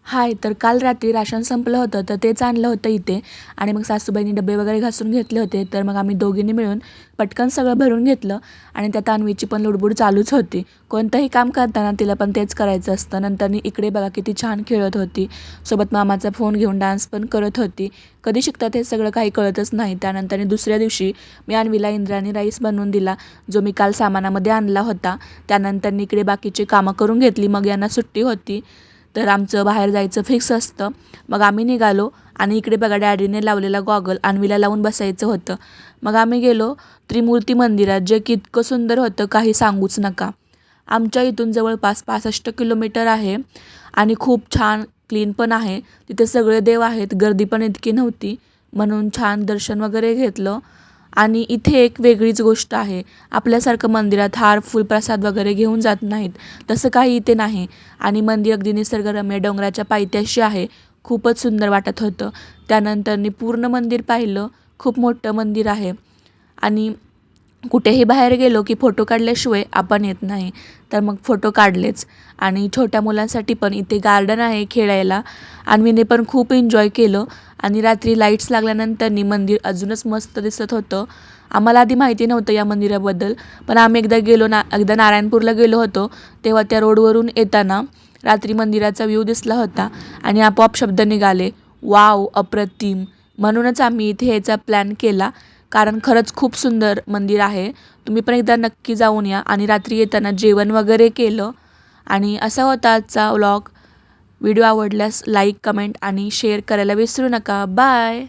हाय, तर काल रात्री राशन संपलं होतं तर तेच आणलं होतं इथे आणि मग सासूबाईंनी डबे वगैरे घासून घेतले होते. तर मग आम्ही दोघींनी मिळून पटकन सगळं भरून घेतलं आणि त्यात अन्वीची पण लुडबुड चालूच होती. कोणतंही काम करताना तिला पण तेच करायचं असतं. नंतरनी इकडे बघा किती छान खेळत होती. सोबत मामाचा फोन घेऊन डान्स पण करत होती. कधी शिकतात हे सगळं काही कळतच नाही. त्यानंतरनी दुसऱ्या दिवशी मी अन्वीला इंद्रायणी राईस बनवून दिला, जो मी काल सामानामध्ये आणला होता. त्यानंतरनी इकडे बाकीची कामं करून घेतली. मग यांना सुट्टी होती तर आमचं बाहेर जायचं फिक्स असतं. मग आम्ही निघालो आणि इकडे बघा डॅडीने लावलेला गॉगल अन्वीला लावून बसायचं होतं. मग आम्ही गेलो त्रिमूर्ती मंदिरात, जे की इतकं सुंदर होतं काही सांगूच नका. आमच्या इथून जवळपास 65 किलोमीटर आहे आणि खूप छान क्लीन पण आहे. तिथे सगळे देव आहेत. गर्दी पण इतकी नव्हती म्हणून छान दर्शन वगैरे घेतलं. आणि इथे एक वेगळीच गोष्ट आहे. आपल्यासारखं मंदिरात हार, फूल, प्रसाद वगैरे घेऊन जात नाहीत, तसं काही इथे नाही. आणि मंदिर अगदी निसर्गरम्य डोंगराच्या पायथ्याशी आहे. खूपच सुंदर वाटत होतं. त्यानंतरनी पूर्ण मंदिर पाहिलं. खूप मोठं मंदिर आहे आणि कुठेही बाहेर गेलो की फोटो काढल्याशिवाय आपण येत नाही. तर मग फोटो काढलेच. आणि छोट्या मुलांसाठी पण इथे गार्डन आहे खेळायला. अन्वीने पण खूप एन्जॉय केलं आणि रात्री लाईट्स लागल्यानंतरनी मंदिर अजूनच मस्त दिसत होतं. आम्हाला आधी माहिती नव्हतं या मंदिराबद्दल, पण आम्ही एकदा नारायणपूरला गेलो होतो, तेव्हा त्या रोडवरून येताना रात्री मंदिराचा व्ह्यू दिसला होता आणि आपोआप शब्द निघाले, वाव, अप्रतिम. म्हणूनच आम्ही इथे यायचा प्लॅन केला, कारण खरंच खूप सुंदर मंदिर आहे. तुम्ही पण एकदा नक्की जाऊन या. आणि रात्री येताना जेवण वगैरे केलं. आणि असा होता आजचा व्लॉग. व्हिडिओ आवडल्यास लाईक, कमेंट आणि शेअर करायला विसरू नका. बाय.